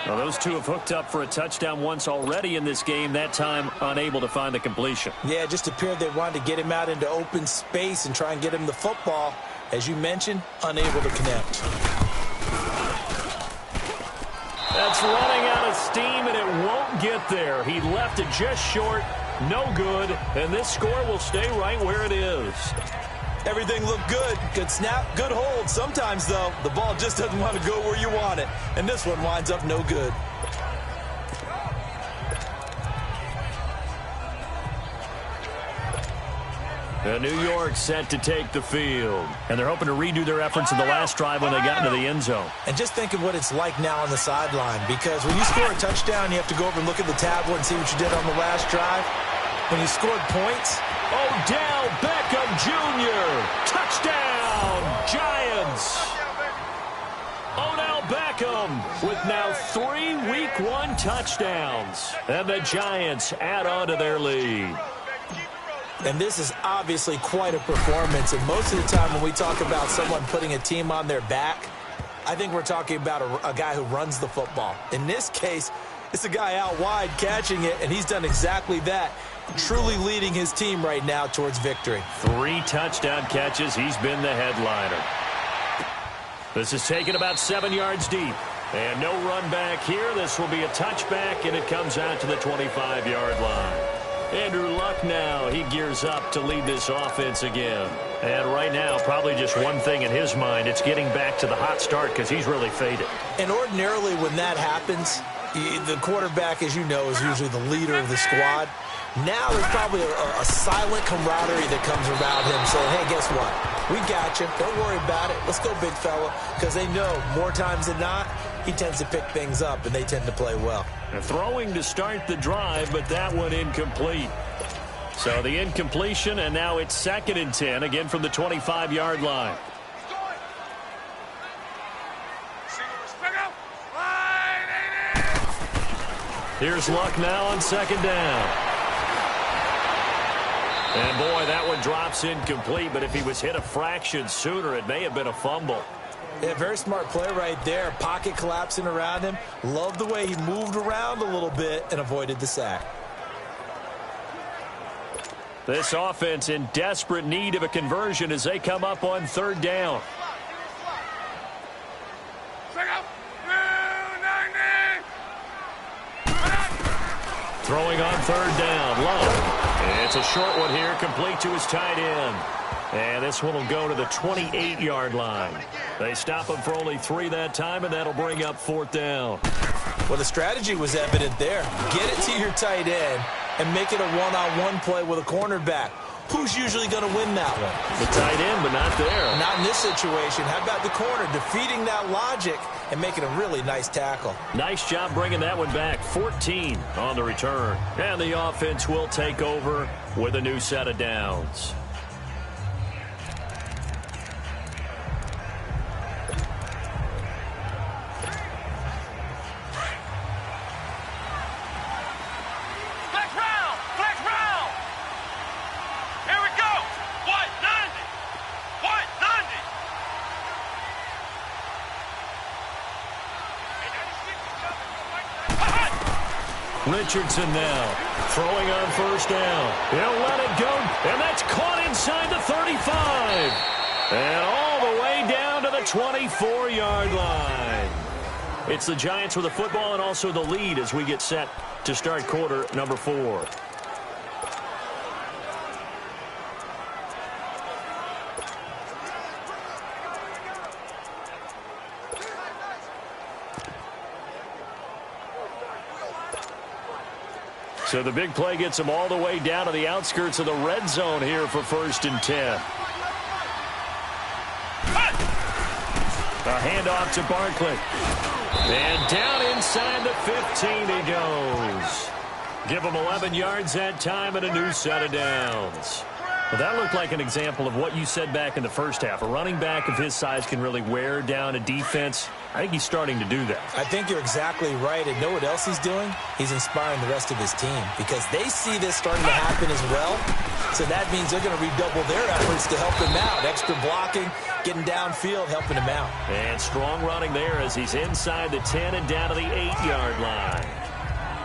Well, those two have hooked up for a touchdown once already in this game, that time unable to find the completion. Yeah, it just appeared they wanted to get him out into open space and try and get him the football. As you mentioned, unable to connect. That's running out of steam, and it won't get there. He left it just short, no good, and this score will stay right where it is. Everything looked good. Good snap, good hold. Sometimes, though, the ball just doesn't want to go where you want it. And this one winds up no good. New York set to take the field. And they're hoping to redo their efforts in the last drive when they got into the end zone. And just think of what it's like now on the sideline. Because when you score a touchdown, you have to go over and look at the tablet and see what you did on the last drive. When you scored points, Odell Beckham Jr. Touchdown, Giants. Odell Beckham with now 3 Week 1 touchdowns. And the Giants add on to their lead. And this is obviously quite a performance. And most of the time when we talk about someone putting a team on their back, I think we're talking about a guy who runs the football. In this case, it's a guy out wide catching it, and he's done exactly that. Truly leading his team right now towards victory. 3 touchdown catches. He's been the headliner. This is taken about 7 yards deep. And no run back here. This will be a touchback, and it comes out to the 25-yard line. Andrew Luck now, he gears up to lead this offense again. And right now, probably just one thing in his mind. It's getting back to the hot start because he's really faded. And ordinarily when that happens, the quarterback, as you know, is usually the leader of the squad. Now there's probably a silent camaraderie that comes around him saying, hey, guess what? We got you. Don't worry about it. Let's go, big fella. Because they know more times than not, he tends to pick things up, and they tend to play well. And throwing to start the drive, but that one incomplete. So the incompletion, and now it's 2nd and 10, again from the 25-yard line. Here's Luck now on 2nd down. And, boy, that one drops incomplete, but if he was hit a fraction sooner, it may have been a fumble. Yeah, very smart play right there. Pocket collapsing around him. Love the way he moved around a little bit and avoided the sack. This offense in desperate need of a conversion as they come up on third down. Throwing on third down, Love. It's a short one here, complete to his tight end. And this one will go to the 28-yard line. They stop him for only 3 that time, and that'll bring up fourth down. Well, the strategy was evident there. Get it to your tight end and make it a one-on-one play with a cornerback. Who's usually going to win that one? The tight end, but not there. Not in this situation. How about the corner defeating that logic and making a really nice tackle? Nice job bringing that one back. 14 on the return. And the offense will take over with a new set of downs. Richardson now throwing on first down. He'll let it go, and that's caught inside the 35. And all the way down to the 24-yard line. It's the Giants with the football and also the lead as we get set to start quarter number 4. So the big play gets them all the way down to the outskirts of the red zone here for 1st and 10. A handoff to Barkley. And down inside the 15 he goes. Give him 11 yards that time and a new set of downs. Well, that looked like an example of what you said back in the first half. A running back of his size can really wear down a defense. I think he's starting to do that. I think you're exactly right. And know what else he's doing? He's inspiring the rest of his team because they see this starting to happen as well. So that means they're going to redouble their efforts to help him out. Extra blocking, getting downfield, helping him out. And strong running there as he's inside the 10 and down to the 8-yard line.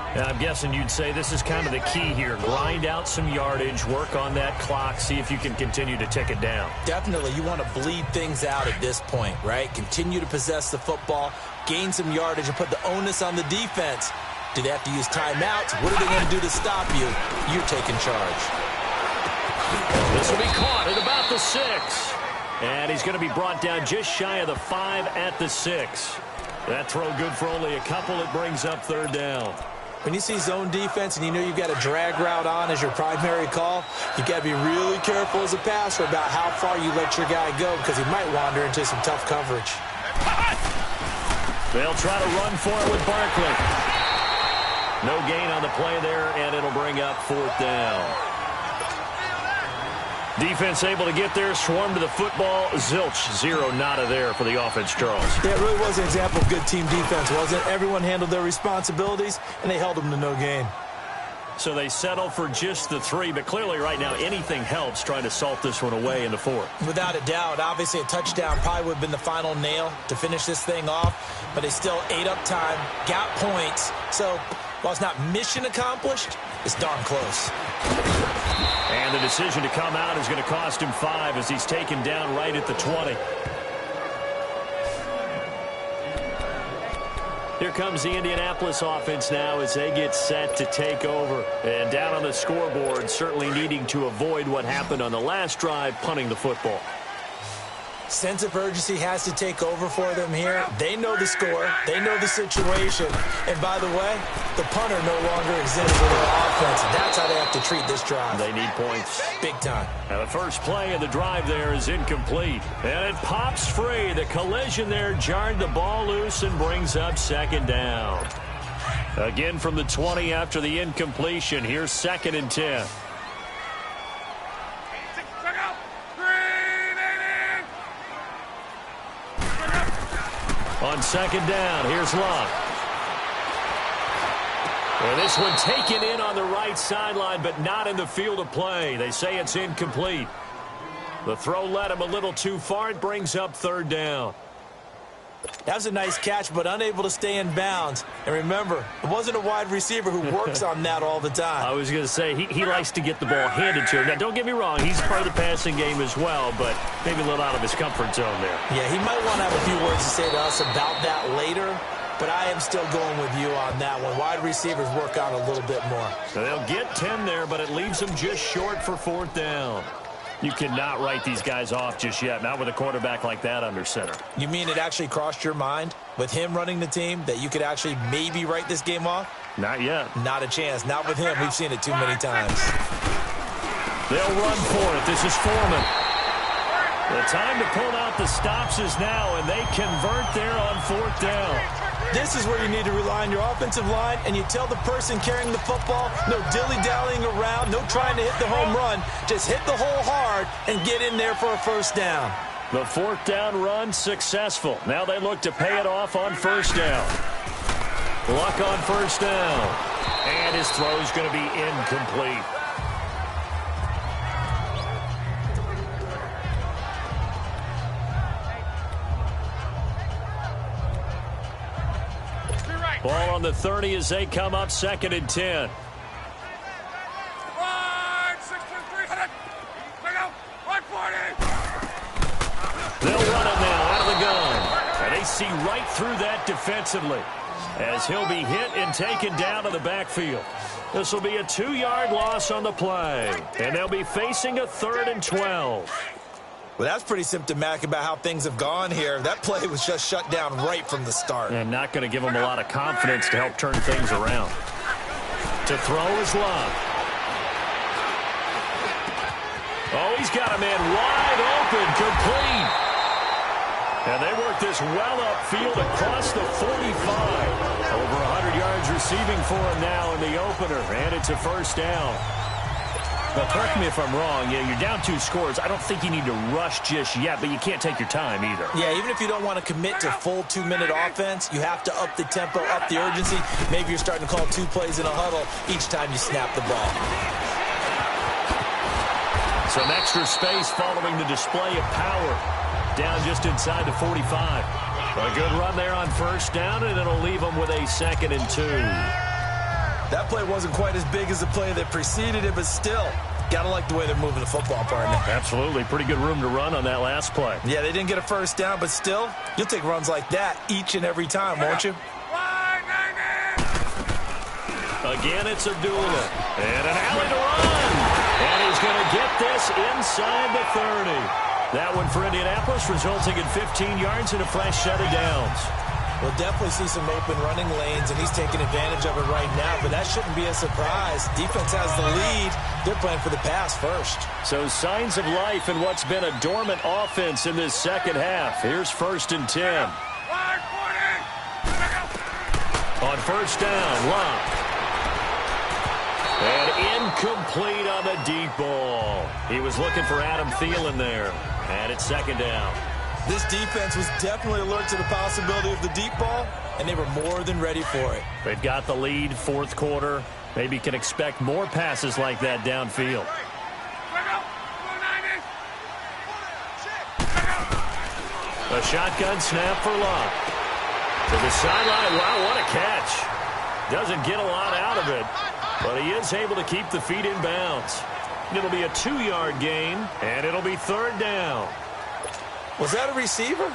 And I'm guessing you'd say this is kind of the key here. Grind out some yardage, work on that clock, see if you can continue to tick it down. Definitely. You want to bleed things out at this point, right? Continue to possess the football, gain some yardage, and put the onus on the defense. Do they have to use timeouts? What are they going to do to stop you? You're taking charge. This will be caught at about the 6. And he's going to be brought down just shy of the 5 at the 6. That throw good for only a couple. It brings up third down. When you see zone defense and you know you've got a drag route on as your primary call, you've got to be really careful as a passer about how far you let your guy go because he might wander into some tough coverage. They'll try to run for it with Barkley. No gain on the play there, and it'll bring up fourth down. Defense able to get there, swarm to the football. Zilch, 0 nada there for the offense, Charles. Yeah, it really was an example of good team defense, wasn't it? Everyone handled their responsibilities, and they held them to no gain. So they settle for just the 3, but clearly right now anything helps trying to salt this one away in the 4th. Without a doubt. Obviously a touchdown probably would have been the final nail to finish this thing off, but they still ate up time, got points. So while it's not mission accomplished, it's darn close. And the decision to come out is going to cost him 5 as he's taken down right at the 20. Here comes the Indianapolis offense now as they get set to take over. And down on the scoreboard, certainly needing to avoid what happened on the last drive, punting the football. Sense of urgency has to take over for them here. They know the score. They know the situation. And by the way, the punter no longer exists for their offense. That's how they have to treat this drive. They need points. Big time. Now the first play of the drive there is incomplete. And it pops free. The collision there jarred the ball loose and brings up second down. Again from the 20 after the incompletion. Here's 2nd and 10. On second down, here's Love. And this one taken in on the right sideline, but not in the field of play. They say it's incomplete. The throw led him a little too far. It brings up third down. That was a nice catch, but unable to stay in bounds. And remember, it wasn't a wide receiver who works on that all the time. I was going to say, he likes to get the ball handed to him. Now, don't get me wrong, he's part of the passing game as well, but maybe a little out of his comfort zone there. Yeah, he might want to have a few words to say to us about that later, but I am still going with you on that one. Wide receivers work out a little bit more. So they'll get 10 there, but it leaves them just short for fourth down. You cannot write these guys off just yet, not with a quarterback like that under center. You mean it actually crossed your mind with him running the team that you could actually maybe write this game off? Not yet. Not a chance. Not with him. We've seen it too many times. They'll run for it. This is Foreman. The time to pull out the stops is now, and they convert there on fourth down. This is where you need to rely on your offensive line, and you tell the person carrying the football, no dilly-dallying around, no trying to hit the home run. Just hit the hole hard and get in there for a first down. The fourth down run successful. Now they look to pay it off on first down. Luck on first down. And his throw is going to be incomplete. Ball on the 30 as they come up, 2nd and 10. They'll run it now out of the gun. And they see right through that defensively as he'll be hit and taken down to the backfield. This will be a 2-yard loss on the play. And they'll be facing a 3rd and 12. Well, that's pretty symptomatic about how things have gone here. That play was just shut down right from the start. And not going to give him a lot of confidence to help turn things around. To throw is Love. Oh, he's got a man wide open, complete. And they work this well upfield across the 45. Over 100 yards receiving for him now in the opener. And it's a first down. But correct me if I'm wrong, you're down 2 scores. I don't think you need to rush just yet, but you can't take your time either. Yeah, even if you don't want to commit to full 2-minute offense, you have to up the tempo, up the urgency. Maybe you're starting to call 2 plays in a huddle each time you snap the ball. Some extra space following the display of power. Down just inside the 45. A good run there on first down, and it'll leave them with a 2nd and 2. That play wasn't quite as big as the play that preceded it, but still, got to like the way they're moving the football, partner. Absolutely. Pretty good room to run on that last play. Yeah, they didn't get a first down, but still, you'll take runs like that each and every time, won't you? Again, it's Abdullah. And an alley to run. And he's going to get this inside the 30. That one for Indianapolis, resulting in 15 yards and a fresh set of downs. We'll definitely see some open running lanes, and he's taking advantage of it right now, but that shouldn't be a surprise. Defense has the lead. They're playing for the pass first. So signs of life in what's been a dormant offense in this second half. Here's 1st and 10. On first down, Love. And incomplete on the deep ball. He was looking for Adam Thielen there. And it's 2nd down. This defense was definitely alert to the possibility of the deep ball, and they were more than ready for it. They've got the lead, 4th quarter. Maybe can expect more passes like that downfield. A shotgun snap for Love. To the sideline. Wow, what a catch. Doesn't get a lot out of it, but he is able to keep the feet in bounds. It'll be a 2-yard gain, and it'll be 3rd down. Was that a receiver?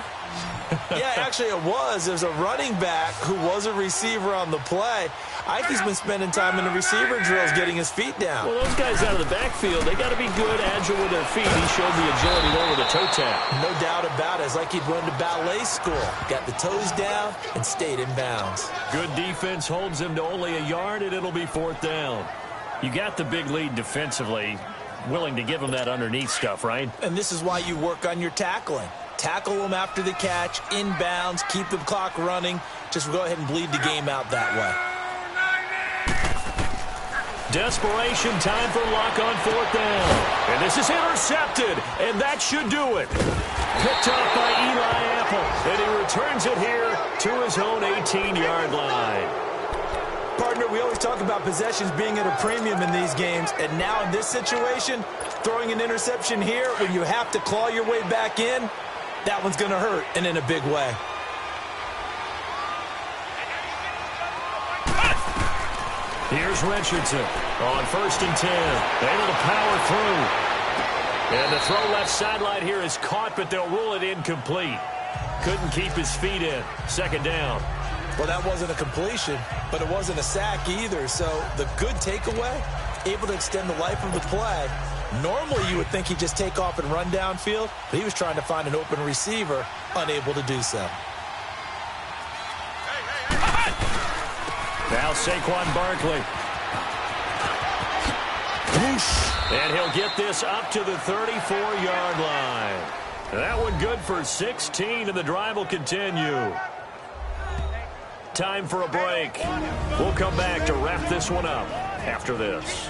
Yeah, actually it was. There's a running back who was a receiver on the play. I think he's been spending time in the receiver drills getting his feet down. Well, those guys out of the backfield, they got to be good, agile with their feet. He showed the agility there with a toe tap. No doubt about it. It's like he'd run to ballet school. Got the toes down and stayed in bounds. Good defense holds him to only a yard, and it'll be 4th down. You got the big lead defensively. Willing to give him that underneath stuff, right? And this is why you work on your tackling. Tackle them after the catch, inbounds, keep the clock running. Just go ahead and bleed the game out that way. Desperation time for Luck on 4th down. And this is intercepted, and that should do it. Picked up by Eli Apple, and he returns it here to his own 18-yard line. Partner, we always talk about possessions being at a premium in these games, and now in this situation, throwing an interception here when you have to claw your way back in, that one's going to hurt, and in a big way. Here's Richardson on 1st and 10. Able to power through. And the throw left sideline here is caught, but they'll rule it incomplete. Couldn't keep his feet in. 2nd down. Well, that wasn't a completion, but it wasn't a sack either. So the good takeaway, able to extend the life of the play. Normally you would think he'd just take off and run downfield, but he was trying to find an open receiver, unable to do so. Now Saquon Barkley. Whoosh. And he'll get this up to the 34-yard line. That one good for 16, and the drive will continue. Time for a break. We'll come back to wrap this one up after this.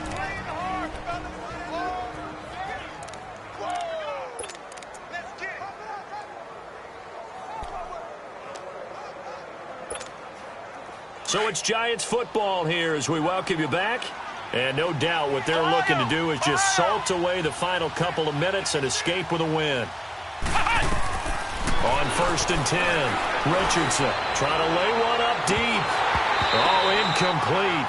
So it's Giants football here as we welcome you back. And no doubt what they're looking to do is just salt away the final couple of minutes and escape with a win. On 1st and 10, Richardson trying to lay one up deep. Oh, incomplete.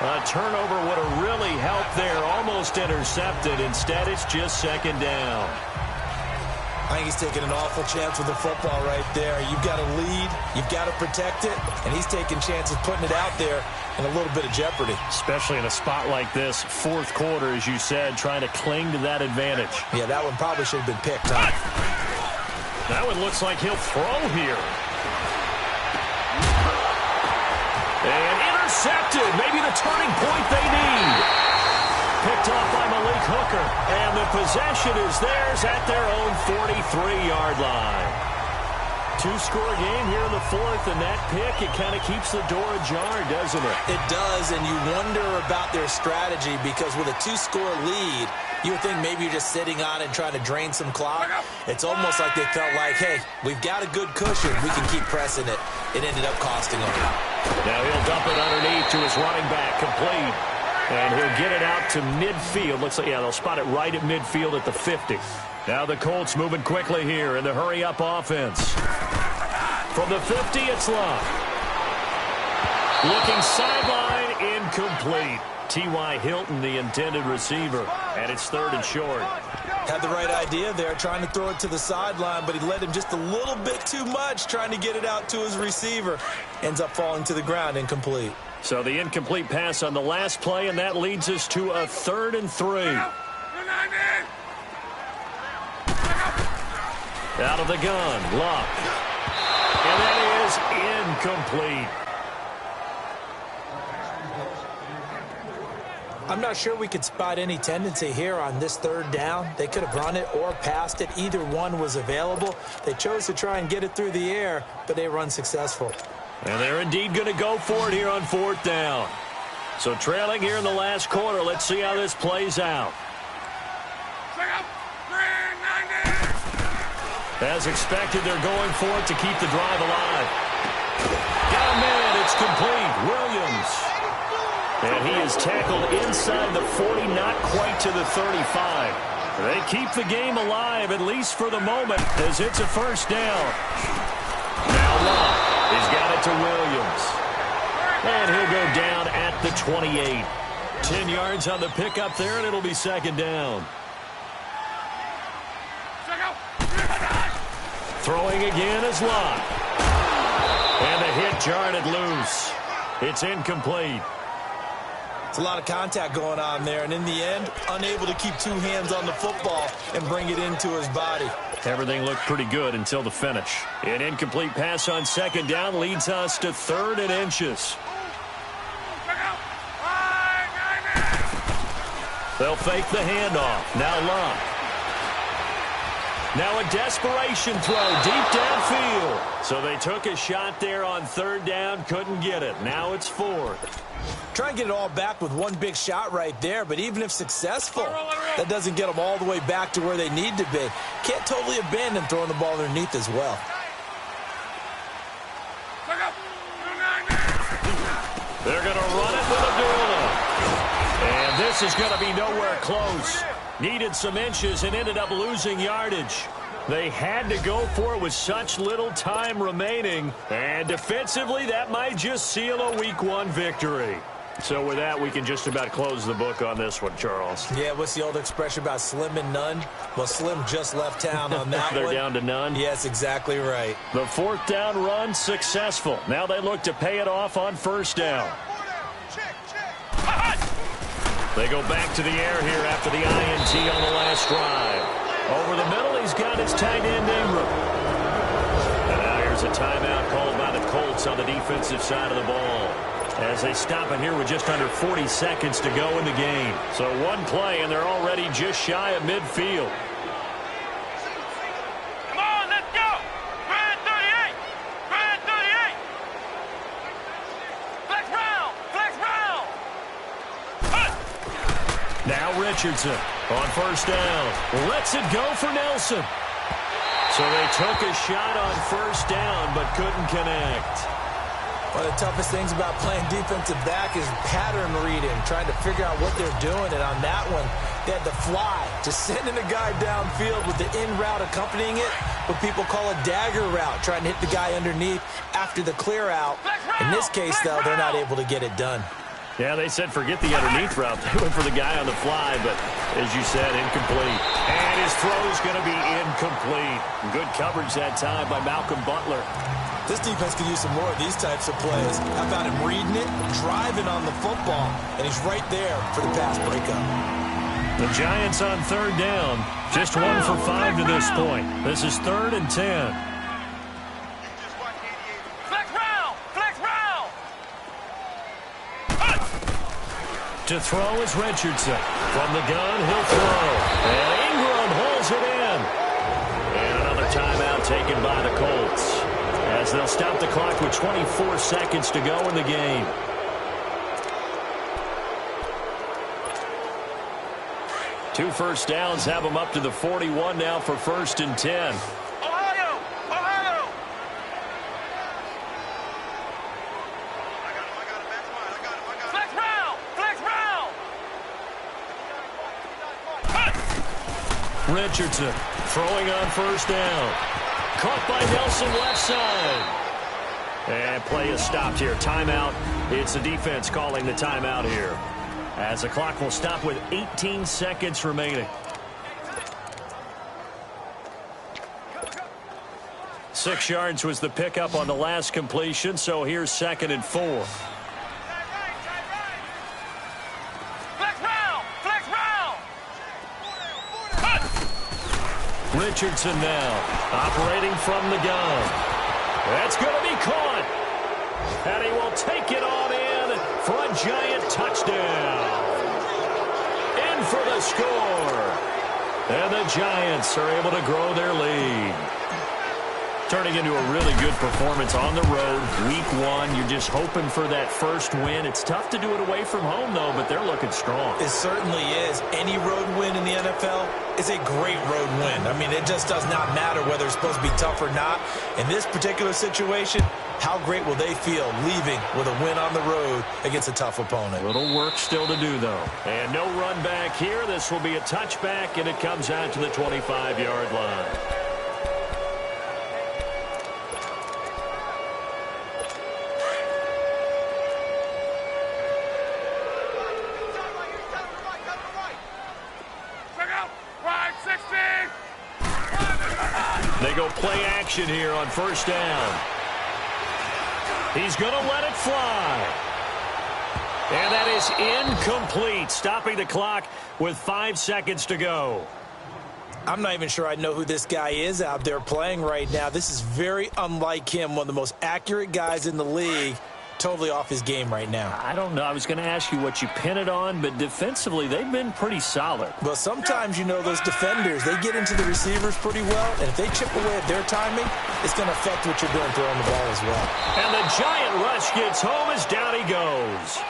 A turnover would have really helped there. Almost intercepted. Instead, it's just 2nd down. I think he's taking an awful chance with the football right there. You've got to lead, you've got to protect it, and he's taking chances putting it out there in a little bit of jeopardy. Especially in a spot like this, 4th quarter, as you said, trying to cling to that advantage. Yeah, that one probably should have been picked up. That one looks like he'll throw here. And intercepted. Maybe the turning point they need. Picked off by Malik Hooker. And the possession is theirs at their own 43-yard line. 2-score game here in the 4th, and that pick, it kind of keeps the door ajar, doesn't it? It does, and you wonder about their strategy because with a 2-score lead, you would think maybe you're just sitting on it and trying to drain some clock. It's almost like they felt like, hey, we've got a good cushion. We can keep pressing it. It ended up costing them. Now he'll dump it underneath to his running back, complete. And he'll get it out to midfield. Looks like, yeah, they'll spot it right at midfield at the 50. Now the Colts moving quickly here in the hurry-up offense. From the 50, it's Love. Looking sideline, incomplete. T.Y. Hilton, the intended receiver, and it's 3rd and short. Had the right idea there, trying to throw it to the sideline, but he led him just a little bit too much, trying to get it out to his receiver. Ends up falling to the ground, incomplete. So the incomplete pass on the last play, and that leads us to a 3rd and 3. Out of the gun, Luck. And that is incomplete. I'm not sure we could spot any tendency here on this 3rd down. They could have run it or passed it. Either one was available. They chose to try and get it through the air, but they were unsuccessful. And they're indeed going to go for it here on 4th down. So trailing here in the last quarter, let's see how this plays out. As expected, they're going for it to keep the drive alive. Got a man, it's complete. Williams. And he is tackled inside the 40, not quite to the 35. They keep the game alive, at least for the moment, as it's a 1st down. Now Love. He's got it to Williams. And he'll go down at the 28. 10 yards on the pickup there, and it'll be 2nd down. Throwing again is Love. And the hit jarred it loose. It's incomplete. It's a lot of contact going on there, and in the end, unable to keep 2 hands on the football and bring it into his body. Everything looked pretty good until the finish. An incomplete pass on 2nd down leads us to 3rd and inches. They'll fake the handoff. Now Love. Now a desperation throw deep downfield. So they took a shot there on 3rd down, couldn't get it. Now it's 4th. Try and get it all back with one big shot right there, but even if successful, that doesn't get them all the way back to where they need to be. Can't totally abandon throwing the ball underneath as well. They're going to run it with Abdullah. And this is going to be nowhere close. Needed some inches and ended up losing yardage. They had to go for it with such little time remaining. And defensively, that might just seal a Week 1 victory. So with that, we can just about close the book on this one, Charles. Yeah, what's the old expression about slim and none? Well, Slim just left town on that They're one. down to none? Yes, exactly right. The 4th down run successful. Now they look to pay it off on 1st down. They go back to the air here after the INT on the last drive. Over the middle, he's got his tight end, Ingram. And now here's a timeout called by the Colts on the defensive side of the ball, as they stop it here with just under 40 seconds to go in the game. So one play, and they're already just shy of midfield. Come on, let's go! Brand 38! Brand 38! Flex round! Flex round! Now Richardson on 1st down. Lets it go for Nelson. So they took a shot on 1st down, but couldn't connect. One of the toughest things about playing defensive back is pattern reading, trying to figure out what they're doing. And on that one, they had the fly, just sending a guy downfield with the in route accompanying it, what people call a dagger route, trying to hit the guy underneath after the clear out. In this case, though, they're not able to get it done. Yeah, they said forget the underneath route. They went for the guy on the fly, but as you said, incomplete. And his throw's going to be incomplete. Good coverage that time by Malcolm Butler. This defense could use some more of these types of plays. How about him reading it, driving on the football, and he's right there for the pass breakup. The Giants on 3rd down. Just 1 for 5 to this point. This is 3rd and 10. Flex round! Flex round! To throw is Richardson. From the gun, he'll throw. And Ingram holds it in. And another timeout taken by the Colts, as they'll stop the clock with 24 seconds to go in the game. Two 1st downs have them up to the 41 now for 1st and 10. Ohio! Ohio! Flex round! Flex round! Richardson throwing on 1st down. Caught by Nelson left side. And play is stopped here. Timeout. It's the defense calling the timeout here, as the clock will stop with 18 seconds remaining. 6 yards was the pickup on the last completion, so here's 2nd and 4. Flex round! Flex round! Richardson now operating from the gun. That's going to be caught. And he will take it on in for a Giant touchdown. In for the score. And the Giants are able to grow their lead. Turning into a really good performance on the road. Week 1, you're just hoping for that first win. It's tough to do it away from home, though, but they're looking strong. It certainly is. Any road win in the NFL is a great road win. I mean, it just does not matter whether it's supposed to be tough or not. In this particular situation, how great will they feel leaving with a win on the road against a tough opponent? A little work still to do, though. And no run back here. This will be a touchback, and it comes out to the 25-yard line. They go play action here on 1st down. He's going to let it fly. And that is incomplete, stopping the clock with 5 seconds to go. I'm not even sure I know who this guy is out there playing right now. This is very unlike him, one of the most accurate guys in the league. Totally off his game right now. I don't know. I was going to ask you what you pin it on, but defensively, they've been pretty solid. Well, sometimes, you know, those defenders, they get into the receivers pretty well, and if they chip away at their timing, it's going to affect what you're doing throwing the ball as well. And the Giant rush gets home as down he goes.